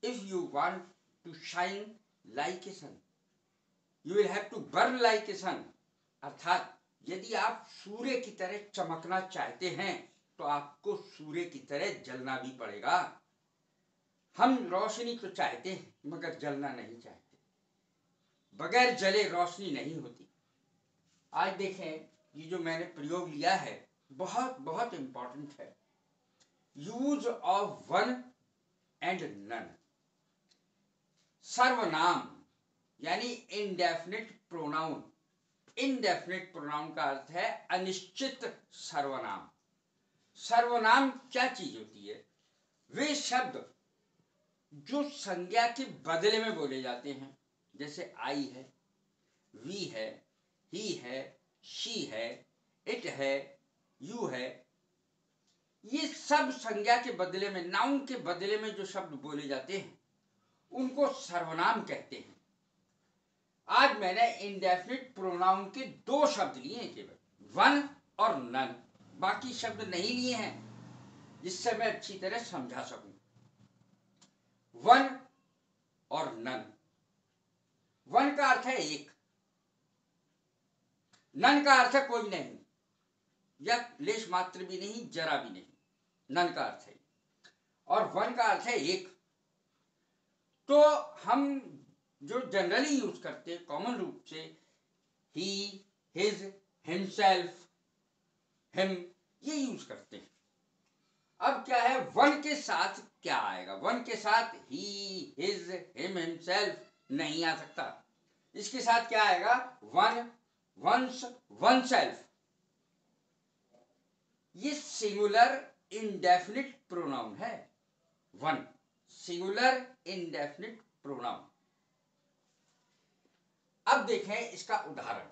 If you want to shine like a sun you will have to burn like a sun. अर्थात यदि आप सूर्य की तरह चमकना चाहते हैं तो आपको सूर्य की तरह जलना भी पड़ेगा। हम रोशनी तो चाहते हैं मगर जलना नहीं चाहते। बगैर जले रोशनी नहीं होती। आज देखें, ये जो मैंने प्रयोग लिया है बहुत बहुत इंपॉर्टेंट है। Use of one and none. सर्वनाम यानी इंडेफिनिट प्रोनाउन। इंडेफिनिट प्रोनाउन का अर्थ है अनिश्चित सर्वनाम। सर्वनाम क्या चीज होती है? वे शब्द जो संज्ञा के बदले में बोले जाते हैं, जैसे आई है, वी है, ही है, शी है, इट है, यू है। ये सब संज्ञा के बदले में, नाउन के बदले में जो शब्द बोले जाते हैं उनको सर्वनाम कहते हैं। आज मैंने इंडेफिनिट प्रोनाउन के दो शब्द लिए हैं, केवल वन और नन। बाकी शब्द नहीं लिए हैं जिससे मैं अच्छी तरह समझा सकूं। वन और नन। वन का अर्थ है एक, नन का अर्थ है कोई नहीं, या लेश मात्र भी नहीं, जरा भी नहीं। नन का अर्थ है, और वन का अर्थ है एक। तो हम जो जनरली यूज करते हैं कॉमन रूप से, ही, हिज, हिमसेल्फ, हिम, ये यूज करते हैं। अब क्या है, वन के साथ क्या आएगा? वन के साथ ही, हिज, हिम, हिमसेल्फ नहीं आ सकता। इसके साथ क्या आएगा? One, one's, oneself. ये सिंगुलर इंडेफिनिट प्रोनाउन है। One singular indefinite pronoun. अब देखें इसका उदाहरण।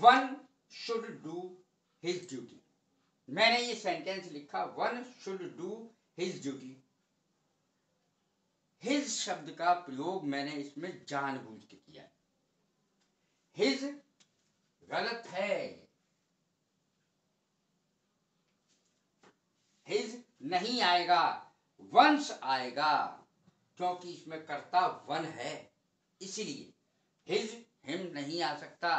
One should do his duty. मैंने ये सेंटेंस लिखा, one should do his duty. His शब्द का प्रयोग मैंने इसमें जानबूझ के किया। हिज गलत है, हिज नहीं आएगा, वंस आएगा, क्योंकि इसमें कर्ता वन है। इसलिए हिज, हिम नहीं आ सकता,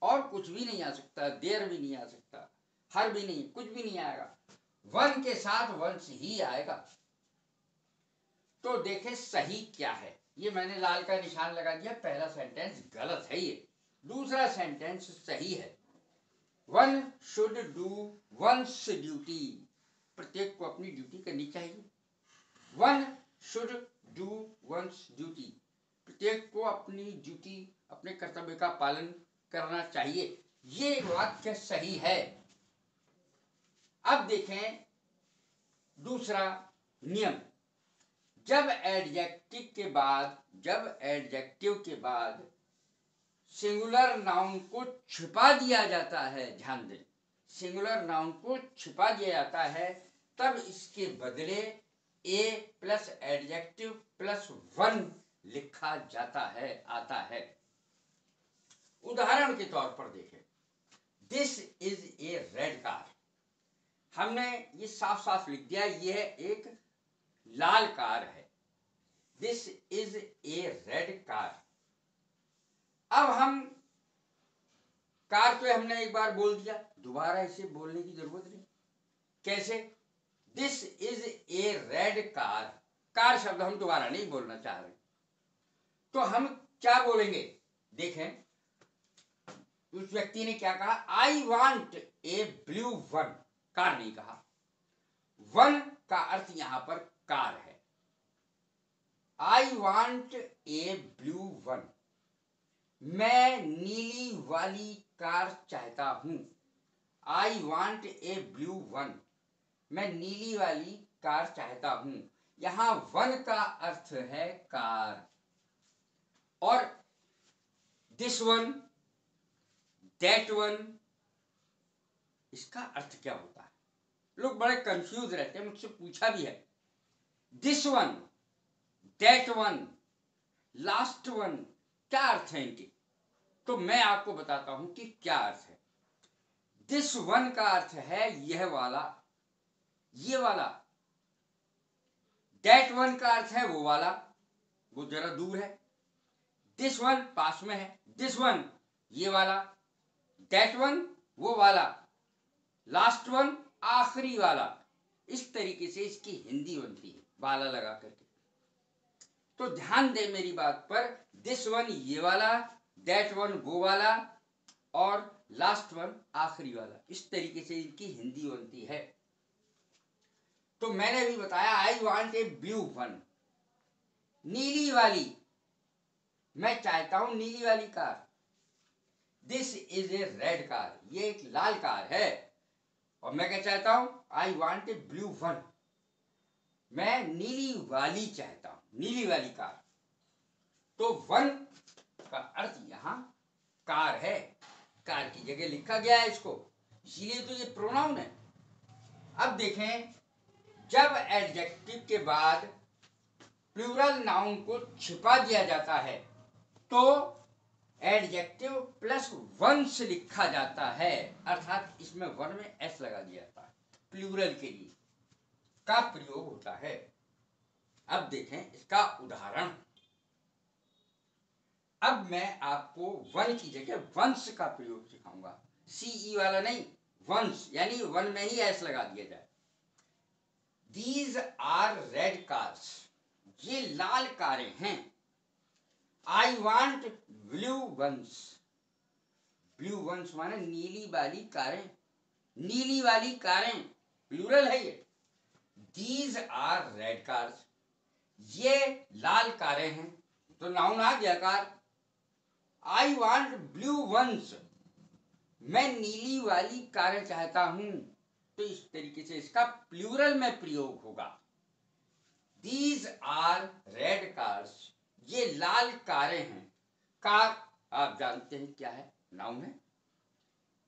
और कुछ भी नहीं आ सकता, देयर भी नहीं आ सकता, हर भी नहीं, कुछ भी नहीं आएगा। वन के साथ वंस ही आएगा। तो देखें सही क्या है। ये मैंने लाल का निशान लगा दिया। पहला सेंटेंस गलत है, ये दूसरा सेंटेंस सही है। One should do once duty. प्रत्येक को अपनी ड्यूटी करनी चाहिए। One should do once duty. प्रत्येक को अपनी ड्यूटी, अपने कर्तव्य का पालन करना चाहिए। ये वाक्य सही है। अब देखें दूसरा नियम। जब एडजेक्टिव के बाद सिंगुलर नाउन को छिपा दिया जाता है, ध्यान दें, सिंगुलर नाउन को छिपा दिया जाता है, तब इसके बदले ए प्लस एडजेक्टिव प्लस वन लिखा जाता है, आता है। उदाहरण के तौर पर देखें, this is a red car. हमने ये साफ साफ लिख दिया, यह एक लाल कार है। This is a red car. अब हम कार तो हमने एक बार बोल दिया, दोबारा इसे बोलने की जरूरत नहीं। कैसे? This is a red car. Car शब्द हम दोबारा नहीं बोलना चाह रहे, तो हम क्या बोलेंगे? देखें उस व्यक्ति ने क्या कहा, I want A blue one. Car नहीं कहा। वन का अर्थ यहां पर कार है। I want A blue one. मैं नीली वाली कार चाहता हूं। I want A blue one. मैं नीली वाली कार चाहता हूं। यहां वन का अर्थ है कार, और दिस वन, दैट वन, इसका अर्थ क्या होता है? लोग बड़े कंफ्यूज रहते हैं, मुझसे पूछा भी है। This one, that one, last one, क्या अर्थ है इनके? तो मैं आपको बताता हूं कि क्या अर्थ है। दिस वन का अर्थ है यह वाला, ये वाला। दैट वन का अर्थ है वो वाला, वो जरा दूर है। दिस वन पास में है। दिस वन ये वाला, दैट वन वो वाला, लास्ट वन आखिरी वाला। इस तरीके से इसकी हिंदी बनती है वाला लगा करके। तो ध्यान दे मेरी बात पर, दिस वन ये वाला, दैट वन वो वाला और लास्ट वन आखिरी वाला, इस तरीके से इनकी हिंदी बनती है। तो मैंने अभी बताया I want a blue one, नीली वाली, मैं चाहता हूं नीली वाली car. This is a red car, ये एक लाल कार है। और मैं क्या चाहता हूं, I want a blue one, मैं नीली वाली चाहता हूं, नीली वाली कार। तो वन का अर्थ यहां कार है, कार की जगह लिखा गया है इसको, इसीलिए तो ये प्रोनाउन है। अब देखें, जब एडजेक्टिव के बाद प्लूरल नाउन को छिपा दिया जाता है तो एडजेक्टिव प्लस वन से लिखा जाता है, अर्थात इसमें वन में एस लगा दिया जाता है, प्लूरल के लिए का प्रयोग होता है। अब देखें इसका उदाहरण। अब मैं आपको वन की जगह वंश का प्रयोग सिखाऊंगा, सीई वाला नहीं, वंश, यानी वन में ही एस लगा दिया जाए। These are red cars, ये लाल कारें हैं। I want blue ones, blue ones माने नीली वाली कारें, नीली वाली कारें प्लूरल है ये। These are red cars, ये लाल कारें हैं, तो नाउन आ गया car. I want blue ones, मैं नीली वाली कारें चाहता हूं, तो इस तरीके से इसका प्लूरल में प्रयोग होगा। These are red cars, ये लाल कारें हैं। कार आप जानते हैं क्या है, नाउन है।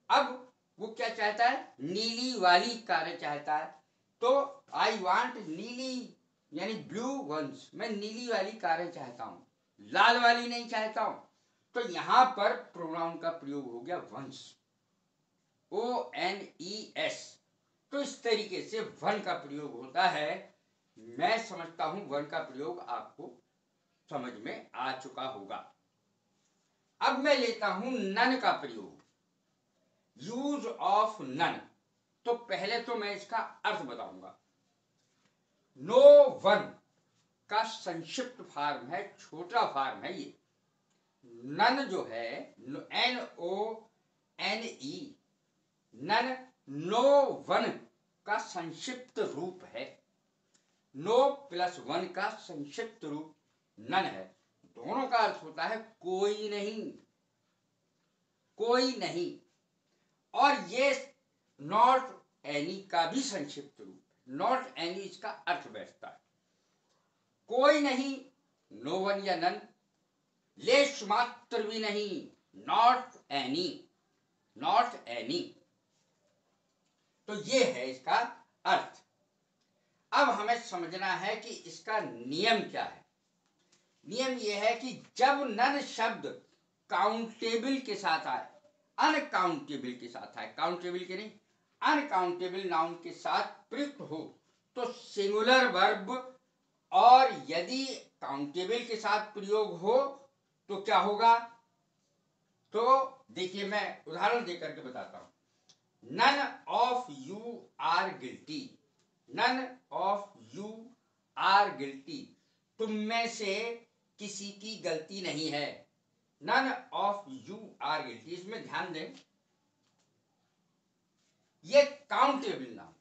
अब वो क्या चाहता है, नीली वाली कारें चाहता है। तो आई वांट नीली यानी ब्लू वंस, मैं नीली वाली कारें चाहता हूं, लाल वाली नहीं चाहता हूं। तो यहां पर प्रोनाउन का प्रयोग हो गया वंस, ONES। तो इस तरीके से वन का प्रयोग होता है। मैं समझता हूं वन का प्रयोग आपको समझ में आ चुका होगा। अब मैं लेता हूं नन का प्रयोग, यूज ऑफ नन। तो पहले तो मैं इसका अर्थ बताऊंगा। नो वन का संक्षिप्त फॉर्म है, छोटा फॉर्म है ये। नन जो है NONE, नन नो वन का संक्षिप्त रूप है। नो प्लस वन का संक्षिप्त रूप नन है। दोनों का अर्थ होता है कोई नहीं, कोई नहीं। और ये नॉट एनी का भी संक्षिप्त रूप, नॉट एनी इसका अर्थ बैठता है। कोई नहीं, नो वन या नन, लेश मात्र भी नहीं, नॉट एनी, नॉट एनी। तो ये है इसका अर्थ। अब हमें समझना है कि इसका नियम क्या है। नियम यह है कि जब नन शब्द काउंटेबल के साथ आए, अनकाउंटेबल के साथ आए, काउंटेबल के नहीं, अनकाउंटेबल नाउन के साथ प्रयुक्त हो तो सिंगुलर वर्ब, और यदि काउंटेबल के साथ प्रयोग हो तो क्या होगा। तो देखिए मैं उदाहरण देकर के बताता हूं। None of you are guilty, none of you are guilty, तुम में से किसी की गलती नहीं है। None of you are guilty, इसमें ध्यान दें, ये countable noun,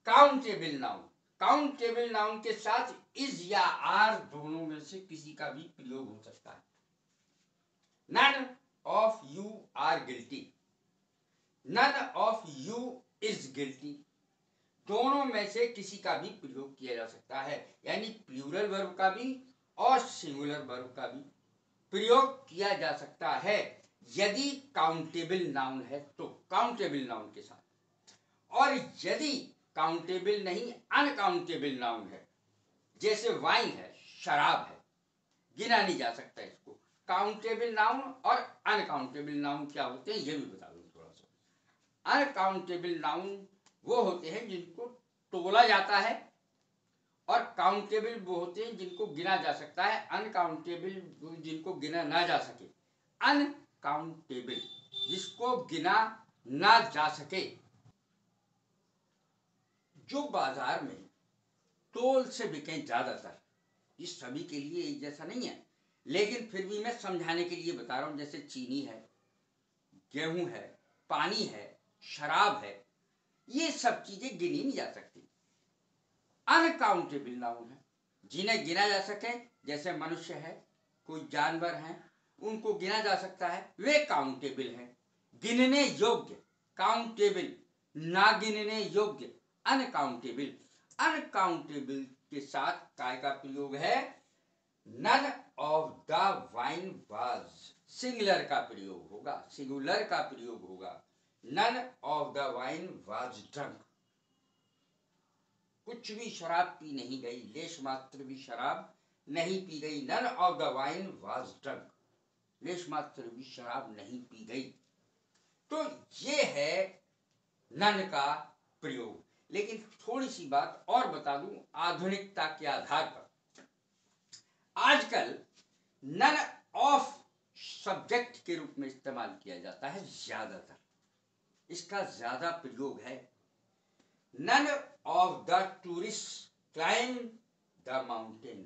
countable noun, countable noun के साथ इज या आर दोनों में से किसी का भी प्रयोग हो सकता है। None of you are guilty, none of you is guilty, दोनों में से किसी का भी प्रयोग किया जा सकता है। यानी प्लूरल वर्ब का भी और सिंगुलर वर्ब का भी प्रयोग किया जा सकता है यदि काउंटेबल नाउन है तो, काउंटेबल नाउन के साथ। और यदि काउंटेबल नहीं, अनकाउंटेबल नाउन है, जैसे वाइन है, शराब है, गिना नहीं जा सकता इसको। काउंटेबल नाउन और अनकाउंटेबल नाउन क्या होते हैं ये भी बता दूं थोड़ा सा। अनकाउंटेबल नाउन वो होते हैं जिनको तोला जाता है और काउंटेबल वो होते हैं जिनको गिना जा सकता है, अनकाउंटेबल जिनको गिना ना जा सके। अनकाउंटेबल जिसको गिना ना जा सके, जो बाजार में तोल से बिके ज्यादातर। ये सभी के लिए एक जैसा नहीं है, लेकिन फिर भी मैं समझाने के लिए बता रहा हूं। जैसे चीनी है, गेहूं है, पानी है, शराब है, ये सब चीजें गिनी नहीं जा सकती। अनकाउंटेबल नाउन है, जिन्हें गिना जा सके। जैसे मनुष्य है, कोई जानवर है, उनको गिना जा सकता है, वे काउंटेबल हैं। गिनने योग्य काउंटेबल, ना गिनने योग्य अनकाउंटेबल। अनकाउंटेबल के साथ काय का प्रयोग है, none of the wine was. Singular का प्रयोग होगा, सिंगुलर का प्रयोग होगा। None of the wine was drunk. कुछ भी शराब पी नहीं गई, लेश मात्र भी शराब नहीं पी गई। None of the wine was drunk, लेश मात्र भी शराब नहीं पी गई। तो ये है नन का प्रयोग। लेकिन थोड़ी सी बात और बता दूं आधुनिकता के आधार पर। आजकल नन ऑफ सब्जेक्ट के रूप में इस्तेमाल किया जाता है ज्यादातर, इसका ज्यादा प्रयोग है। None of the tourist climb the mountain.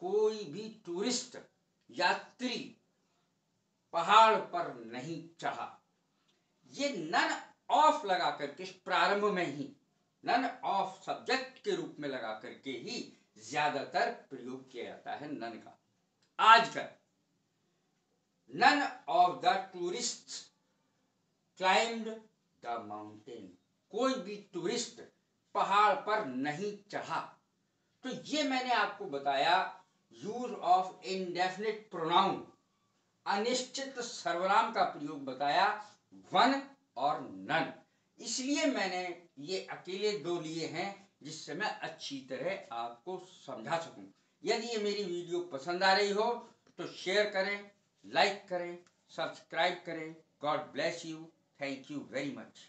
कोई भी टूरिस्ट यात्री पहाड़ पर नहीं चढ़ा। ये नन ऑफ लगा करके प्रारंभ में ही नन ऑफ सब्जेक्ट के रूप में लगा करके ही ज्यादातर प्रयोग किया जाता है नन का। आजकल none of the tourist climbed the mountain. कोई भी टूरिस्ट पहाड़ पर नहीं चढ़ा। तो ये मैंने आपको बताया यूज ऑफ इंडेफिनिट प्रोनाउन, अनिश्चित सर्वनाम का प्रयोग बताया, वन और नन। इसलिए मैंने ये अकेले दो लिए हैं जिससे मैं अच्छी तरह आपको समझा सकूं। यदि ये मेरी वीडियो पसंद आ रही हो तो शेयर करें, लाइक करें, सब्सक्राइब करें। God bless you. Thank you very much.